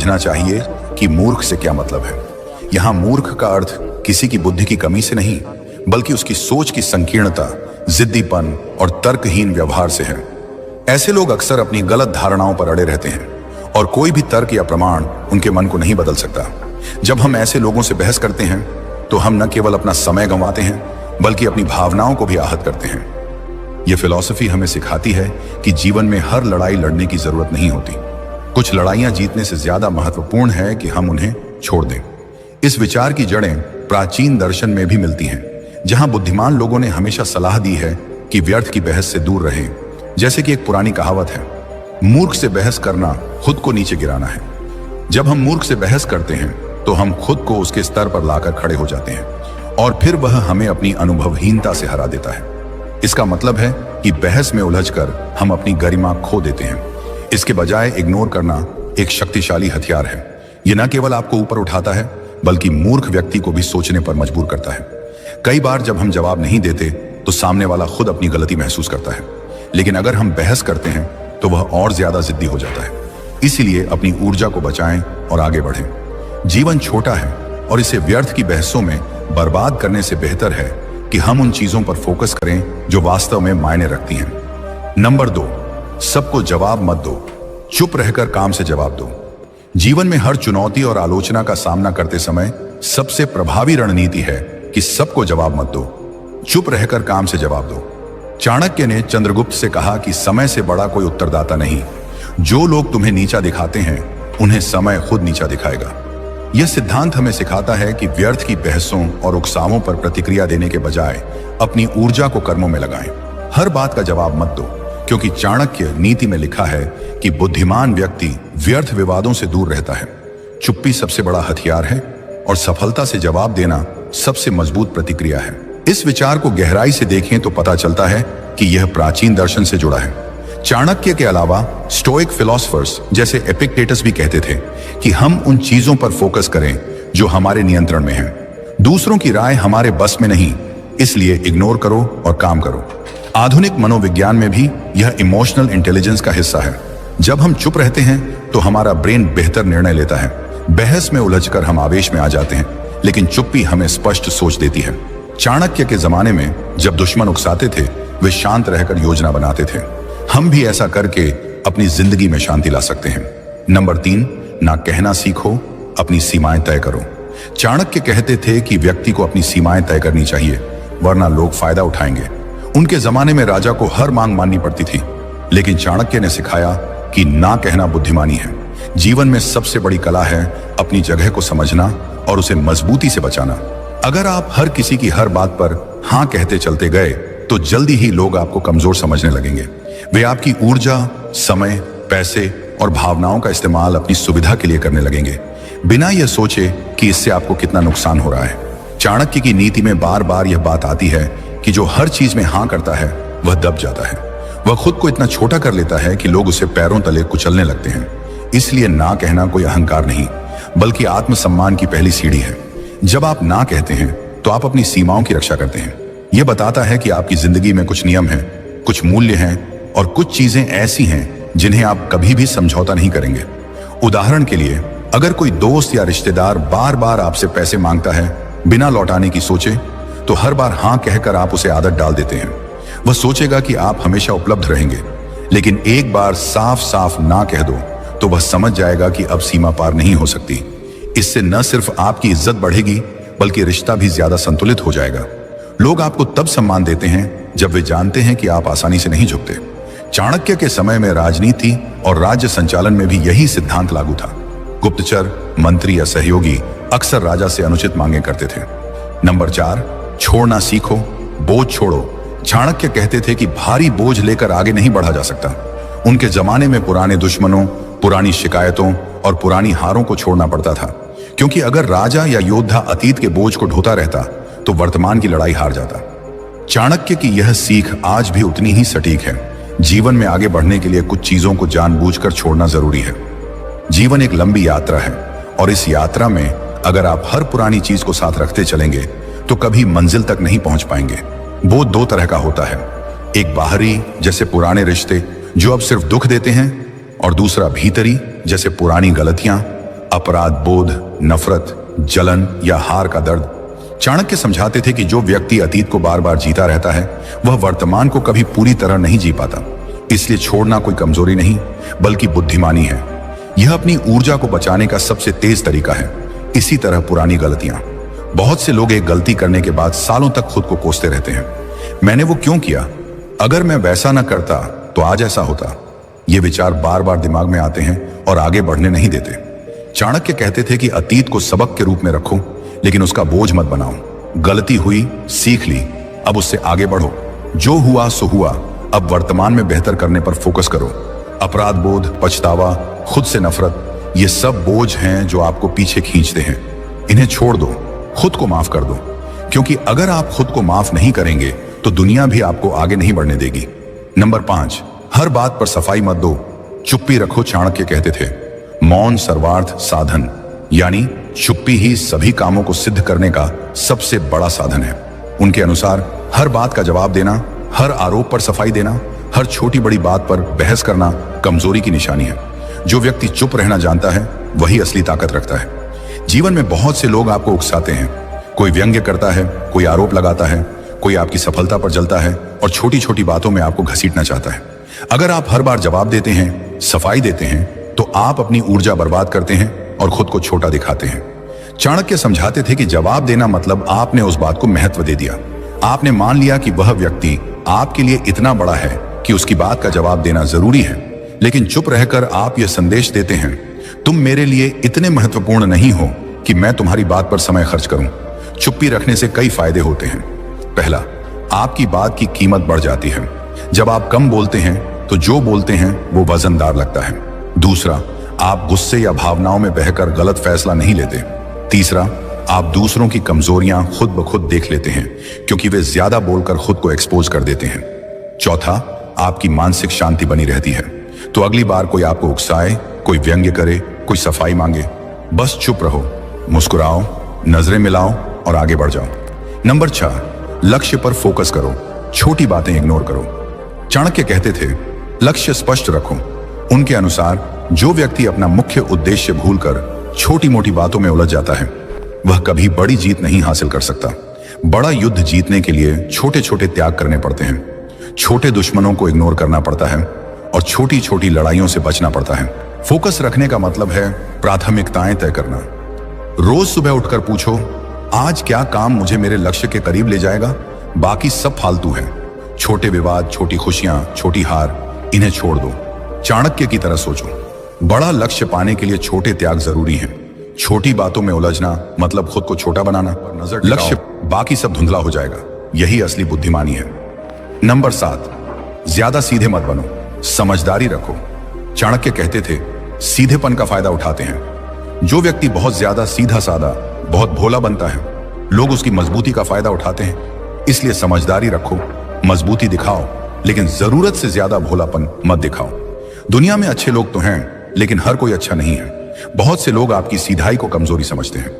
समझना चाहिए कि मूर्ख से क्या मतलब है। यहाँ मूर्ख का अर्थ किसी की बुद्धि की कमी से नहीं, बल्कि उसकी सोच की संकीर्णता, जिद्दीपन और तर्कहीन व्यवहार से है। ऐसे लोग अक्सर अपनी गलत धारणाओं पर अड़े रहते हैं और कोई भी तर्क या प्रमाण उनके मन को नहीं बदल सकता। जब हम ऐसे लोगों से बहस करते हैं तो हम न केवल अपना समय गंवाते हैं, बल्कि अपनी भावनाओं को भी आहत करते हैं। यह फिलॉसफी हमें सिखाती है कि जीवन में हर लड़ाई लड़ने की जरूरत नहीं होती। कुछ लड़ाइयां जीतने से ज्यादा महत्वपूर्ण है कि हम उन्हें छोड़ दें। इस विचार की जड़ें प्राचीन दर्शन में भी मिलती हैं, जहां बुद्धिमान लोगों ने हमेशा सलाह दी है कि व्यर्थ की बहस से दूर रहें। जैसे कि एक पुरानी कहावत है, मूर्ख से बहस करना खुद को नीचे गिराना है। जब हम मूर्ख से बहस करते हैं तो हम खुद को उसके स्तर पर लाकर खड़े हो जाते हैं और फिर वह हमें अपनी अनुभवहीनता से हरा देता है। इसका मतलब है कि बहस में उलझकर हम अपनी गरिमा खो देते हैं। इसके बजाय इग्नोर करना एक शक्तिशाली हथियार है। यह न केवल आपको ऊपर उठाता है, बल्कि मूर्ख व्यक्ति को भी सोचने पर मजबूर करता है। कई बार जब हम जवाब नहीं देते तो सामने वाला खुद अपनी गलती महसूस करता है, लेकिन अगर हम बहस करते हैं तो वह और ज्यादा जिद्दी हो जाता है। इसीलिए अपनी ऊर्जा को बचाएं और आगे बढ़ें। जीवन छोटा है और इसे व्यर्थ की बहसों में बर्बाद करने से बेहतर है कि हम उन चीजों पर फोकस करें जो वास्तव में मायने रखती हैं। नंबर 2, सबको जवाब मत दो, चुप रहकर काम से जवाब दो। जीवन में हर चुनौती और आलोचना का सामना करते समय सबसे प्रभावी रणनीति है कि सबको जवाब मत दो, चुप रहकर काम से जवाब दो। चाणक्य ने चंद्रगुप्त से कहा कि समय से बड़ा कोई उत्तरदाता नहीं। जो लोग तुम्हें नीचा दिखाते हैं उन्हें समय खुद नीचा दिखाएगा। यह सिद्धांत हमें सिखाता है कि व्यर्थ की बहसों और उकसावों पर प्रतिक्रिया देने के बजाय अपनी ऊर्जा को कर्मों में लगाएं। हर बात का जवाब मत दो, क्योंकि चाणक्य नीति में लिखा है कि बुद्धिमान व्यक्ति व्यर्थ विवादों से दूर रहता है। चुप्पी सबसे बड़ा हथियार है और सफलता से जवाब देना सबसे मजबूत प्रतिक्रिया है। इस विचार को गहराई से देखें तो पता चलता है कि यह प्राचीन दर्शन से जुड़ा है। चाणक्य के अलावा स्टोइक फिलोसफर्स जैसे एपिक्टेटस भी कहते थे कि हम उन चीजों पर फोकस करें जो हमारे नियंत्रण में हैं। दूसरों की राय हमारे बस में नहीं, इसलिए इग्नोर करो और काम करो। आधुनिक मनोविज्ञान में भी यह इमोशनल इंटेलिजेंस का हिस्सा है। जब हम चुप रहते हैं तो हमारा ब्रेन बेहतर निर्णय लेता है। बहस में उलझकर हम आवेश में आ जाते हैं, लेकिन चुप्पी हमें स्पष्ट सोच देती है। चाणक्य के जमाने में जब दुश्मन उकसाते थे, वे शांत रहकर योजना बनाते थे। हम भी ऐसा करके अपनी जिंदगी में शांति ला सकते हैं। नंबर 3, ना कहना सीखो, अपनी सीमाएं तय करो। चाणक्य कहते थे कि व्यक्ति को अपनी सीमाएं तय करनी चाहिए, वरना लोग फायदा उठाएंगे। उनके जमाने में राजा को हर मांग माननी पड़ती थी, लेकिन चाणक्य ने सिखाया कि ना कहना बुद्धिमानी है। जीवन में सबसे बड़ी कला है अपनी जगह को समझना और उसे मजबूती से बचाना। अगर आप हर किसी की हर बात पर हाँ कहते चलते गए तो जल्दी ही लोग आपको कमजोर समझने लगेंगे। वे आपकी ऊर्जा, समय, पैसे और भावनाओं का इस्तेमाल अपनी सुविधा के लिए करने लगेंगे, बिना यह सोचे कि इससे आपको कितना नुकसान हो रहा है। चाणक्य की नीति में बार बार यह बात आती है कि जो हर चीज में हाँ करता है वह दब जाता है। वह खुद को इतना छोटा कर लेता है कि लोग उसे पैरों तले कुचलने लगते हैं। इसलिए ना कहना कोई अहंकार नहीं, बल्कि आत्मसम्मान की पहली सीढ़ी है। जब आप ना कहते हैं तो आप अपनी सीमाओं की रक्षा करते हैं। यह बताता है कि आपकी जिंदगी में कुछ नियम हैं, कुछ मूल्य हैं और कुछ चीजें ऐसी हैं जिन्हें आप कभी भी समझौता नहीं करेंगे। उदाहरण के लिए, अगर कोई दोस्त या रिश्तेदार बार बार आपसे पैसे मांगता है बिना लौटाने की सोचे, तो हर बार हाँ कहकर आप उसे आदत डाल देते हैं। वह सोचेगा कि आप हमेशा उपलब्ध रहेंगे, लेकिन एक बार साफ साफ ना कह दो तो वह समझ जाएगा कि अब सीमा पार नहीं हो सकती। इससे न सिर्फ आपकी इज्जत बढ़ेगी, बल्कि रिश्ता भी ज्यादा संतुलित हो जाएगा। लोग आपको तब सम्मान देते हैं जब वे जानते हैं कि आप आसानी से नहीं झुकते। चाणक्य के समय में राजनीति और राज्य संचालन में भी यही सिद्धांत लागू था। गुप्तचर, मंत्री या सहयोगी अक्सर राजा से अनुचित मांगे करते थे। नंबर 4, छोड़ना सीखो, बोझ छोड़ो। चाणक्य कहते थे कि भारी बोझ लेकर आगे नहीं बढ़ा जा सकता। उनके जमाने में पुराने दुश्मनों, पुरानी शिकायतों और पुरानी हारों को छोड़ना पड़ता था, क्योंकि अगर राजा या योद्धा अतीत के बोझ को ढोता रहता तो वर्तमान की लड़ाई हार जाता। चाणक्य की यह सीख आज भी उतनी ही सटीक है। जीवन में आगे बढ़ने के लिए कुछ चीजों को जानबूझकर छोड़ना जरूरी है। जीवन एक लंबी यात्रा है और इस यात्रा में अगर आप हर पुरानी चीज को साथ रखते चलेंगे तो कभी मंजिल तक नहीं पहुंच पाएंगे। वो 2 तरह का होता है, एक बाहरी जैसे पुराने रिश्ते जो अब सिर्फ दुख देते हैं, और दूसरा भीतरी जैसे पुरानी गलतियां अपराध बोध, नफरत, जलन या हार का दर्द। चाणक्य समझाते थे कि जो व्यक्ति अतीत को बार बार जीता रहता है वह वर्तमान को कभी पूरी तरह नहीं जी पाता। इसलिए छोड़ना कोई कमजोरी नहीं बल्कि बुद्धिमानी है। यह अपनी ऊर्जा को बचाने का सबसे तेज तरीका है। इसी तरह पुरानी गलतियां। बहुत से लोग एक गलती करने के बाद सालों तक खुद को कोसते रहते हैं। मैंने वो क्यों किया, अगर मैं वैसा न करता तो आज ऐसा होता। ये विचार बार बार दिमाग में आते हैं और आगे बढ़ने नहीं देते। चाणक्य कहते थे कि अतीत को सबक के रूप में रखो लेकिन उसका बोझ मत बनाओ। गलती हुई, सीख ली, अब उससे आगे बढ़ो। जो हुआ सो हुआ, अब वर्तमान में बेहतर करने पर फोकस करो। अपराध बोध, पछतावा, खुद से नफरत, ये सब बोझ हैं जो आपको पीछे खींचते हैं। इन्हें छोड़ दो, खुद को माफ कर दो, क्योंकि अगर आप खुद को माफ नहीं करेंगे तो दुनिया भी आपको आगे नहीं बढ़ने देगी। नंबर 5, हर बात पर सफाई मत दो, चुप्पी रखो। चाणक्य कहते थे मौन सर्वार्थ साधन, यानी चुप्पी ही सभी कामों को सिद्ध करने का सबसे बड़ा साधन है। उनके अनुसार हर बात का जवाब देना, हर आरोप पर सफाई देना, हर छोटी बड़ी बात पर बहस करना कमजोरी की निशानी है। जो व्यक्ति चुप रहना जानता है वही असली ताकत रखता है। जीवन में बहुत से लोग आपको उकसाते हैं। कोई व्यंग्य करता है, कोई आरोप लगाता है, कोई आपकी सफलता पर जलता है और छोटी छोटी बातों में आपको घसीटना चाहता है। अगर आप हर बार जवाब देते हैं, सफाई देते हैं, तो आप अपनी ऊर्जा बर्बाद करते हैं और खुद को छोटा दिखाते हैं। चाणक्य समझाते थे कि जवाब देना मतलब आपने उस बात को महत्व दे दिया। आपने मान लिया कि वह व्यक्ति आपके लिए इतना बड़ा है कि उसकी बात का जवाब देना जरूरी है। लेकिन चुप रहकर आप यह संदेश देते हैं, तुम मेरे लिए इतने महत्वपूर्ण नहीं हो कि मैं तुम्हारी बात पर समय खर्च करूं। चुप्पी रखने से कई फायदे होते हैं। पहला, आपकी बात की कीमत बढ़ जाती है। जब आप कम बोलते हैं तो जो बोलते हैं वो वजनदार लगता है। दूसरा, आप गुस्से या भावनाओं में बहकर गलत फैसला नहीं लेते। तीसरा, आप दूसरों की कमजोरियां खुद ब खुद देख लेते हैं क्योंकि वे ज्यादा बोलकर खुद को एक्सपोज कर देते हैं। चौथा, आपकी मानसिक शांति बनी रहती है। तो अगली बार कोई आपको उकसाए, कोई व्यंग्य करे, कोई सफाई मांगे, बस चुप रहो, मुस्कुराओ, नजरें मिलाओ और आगे बढ़ जाओ। नंबर 6, लक्ष्य पर फोकस करो, छोटी बातें इग्नोर करो। चाणक्य कहते थे लक्ष्य स्पष्ट रखो। उनके अनुसार जो व्यक्ति अपना मुख्य उद्देश्य भूलकर छोटी मोटी बातों में उलझ जाता है वह कभी बड़ी जीत नहीं हासिल कर सकता। बड़ा युद्ध जीतने के लिए छोटे छोटे त्याग करने पड़ते हैं। छोटे दुश्मनों को इग्नोर करना पड़ता है और छोटी छोटी लड़ाइयों से बचना पड़ता है। फोकस रखने का मतलब है प्राथमिकताएं तय करना। रोज सुबह उठकर पूछो, आज क्या काम मुझे मेरे लक्ष्य के करीब ले जाएगा, बाकी सब फालतू है। छोटे विवाद, छोटी खुशियां, छोटी हार, इन्हें छोड़ दो। चाणक्य की तरह सोचो। बड़ा लक्ष्य पाने के लिए छोटे त्याग जरूरी हैं। छोटी बातों में उलझना मतलब खुद को छोटा बनाना। लक्ष्य, बाकी सब धुंधला हो जाएगा। यही असली बुद्धिमानी है। नंबर 7, ज्यादा सीधे मत बनो, समझदारी रखो। चाणक्य कहते थे सीधेपन का फायदा उठाते हैं। जो व्यक्ति बहुत ज्यादा सीधा साधा, बहुत भोला बनता है, लोग उसकी मजबूती का फायदा उठाते हैं। इसलिए समझदारी रखो, मजबूती दिखाओ, लेकिन जरूरत से ज्यादा भोलापन मत दिखाओ। दुनिया में अच्छे लोग तो हैं लेकिन हर कोई अच्छा नहीं है। बहुत से लोग आपकी सीधाई को कमजोरी समझते हैं।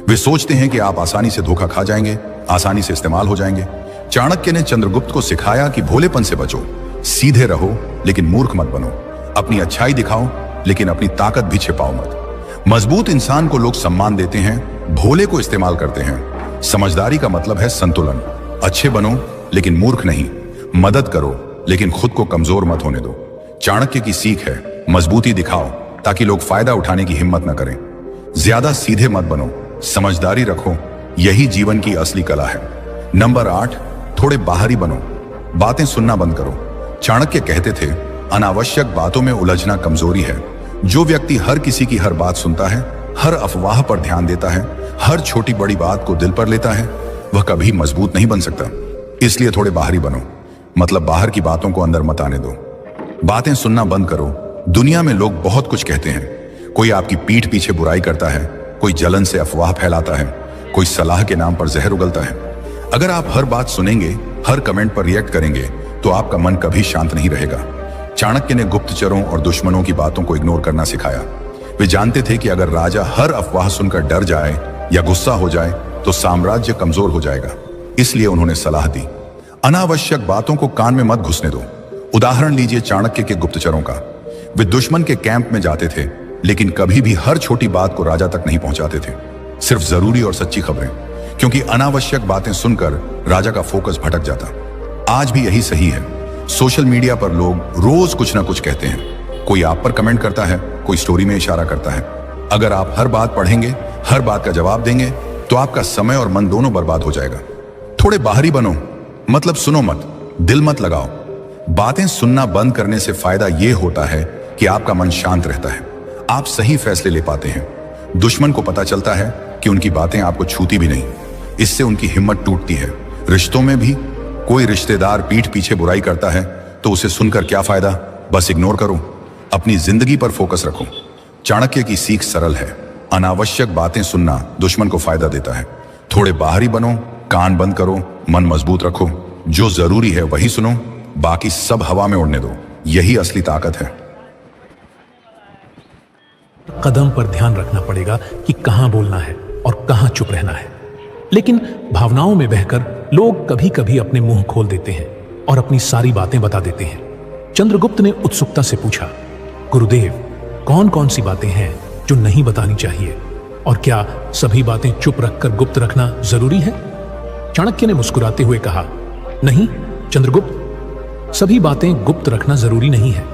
वे सोचते हैं कि आप आसानी से धोखा खा जाएंगे, आसानी से इस्तेमाल हो जाएंगे। चाणक्य ने चंद्रगुप्त को सिखाया कि भोलेपन से बचो, सीधे रहो लेकिन मूर्ख मत बनो। अपनी अच्छाई दिखाओ लेकिन अपनी ताकत भी छिपाओ मत। मजबूत इंसान को लोग सम्मान देते हैं, भोले को इस्तेमाल करते हैं। समझदारी का मतलब है संतुलन। अच्छे बनो लेकिन मूर्ख नहीं। मदद करो लेकिन खुद को कमजोर मत होने दो। चाणक्य की सीख है मजबूती दिखाओ ताकि लोग फायदा उठाने की हिम्मत न करें। ज्यादा सीधे मत बनो, समझदारी रखो, यही जीवन की असली कला है। नंबर 8, थोड़े बाहरी बनो, बातें सुनना बंद करो। चाणक्य कहते थे अनावश्यक बातों में उलझना कमजोरी है। जो व्यक्ति हर किसी की हर बात सुनता है, हर अफवाह पर ध्यान देता है, हर छोटी बड़ी बात को दिल पर लेता है, वह कभी मजबूत नहीं बन सकता। इसलिए थोड़े बाहरी बनो, मतलब बाहर की बातों को अंदर मत आने दो। बातें सुनना बंद करो। दुनिया में लोग बहुत कुछ कहते हैं। कोई आपकी पीठ पीछे बुराई करता है, कोई जलन से अफवाह फैलाता है, कोई सलाह के नाम पर जहर उगलता है। अगर आप हर बात सुनेंगे, हर कमेंट पर रिएक्ट करेंगे तो आपका मन कभी शांत नहीं रहेगा। चाणक्य ने गुप्तचरों और दुश्मनों की बातों को इग्नोर करना सिखाया। वे जानते थे कि अगर राजा हर अफवाह सुनकर डर जाए या गुस्सा हो जाए तो साम्राज्य कमजोर हो जाएगा। इसलिए उन्होंने सलाह दी, अनावश्यक बातों को कान में मत घुसने दो। उदाहरण लीजिए चाणक्य के गुप्तचरों का। वे दुश्मन के कैंप में जाते थे लेकिन कभी भी हर छोटी बात को राजा तक नहीं पहुंचाते थे, सिर्फ जरूरी और सच्ची खबरें, क्योंकि अनावश्यक बातें सुनकर राजा का फोकस भटक जाता। आज भी यही सही है। सोशल मीडिया पर लोग रोज कुछ ना कुछ कहते हैं। कोई आप पर कमेंट करता है, कोई स्टोरी में इशारा करता है। अगर आप हर बात पढ़ेंगे, हर बात का जवाब देंगे, तो आपका समय और मन दोनों बर्बाद हो जाएगा। थोड़े बाहरी बनो, मतलब सुनो मत, दिल मत लगाओ। बातें सुनना बंद करने से फायदा यह होता है कि आपका मन शांत रहता है, आप सही फैसले ले पाते हैं। दुश्मन को पता चलता है कि उनकी बातें आपको छूती भी नहीं, इससे उनकी हिम्मत टूटती है। रिश्तों में भी कोई रिश्तेदार पीठ पीछे बुराई करता है तो उसे सुनकर क्या फायदा, बस इग्नोर करो, अपनी जिंदगी पर फोकस रखो। चाणक्य की सीख सरल है, अनावश्यक बातें सुनना दुश्मन को फायदा देता है। थोड़े बाहरी बनो, कान बंद करो, मन मजबूत रखो, जो जरूरी है वही सुनो, बाकी सब हवा में उड़ने दो। यही असली ताकत है। कदम पर ध्यान रखना पड़ेगा कि कहां बोलना है और कहां चुप रहना है। लेकिन भावनाओं में बहकर लोग कभी कभी अपने मुंह खोल देते हैं और अपनी सारी बातें बता देते हैं। चंद्रगुप्त ने उत्सुकता से पूछा, गुरुदेव, कौन कौन सी बातें हैं जो नहीं बतानी चाहिए, और क्या सभी बातें चुप रखकर गुप्त रखना जरूरी है? चाणक्य ने मुस्कुराते हुए कहा, नहीं चंद्रगुप्त, सभी बातें गुप्त रखना जरूरी नहीं है।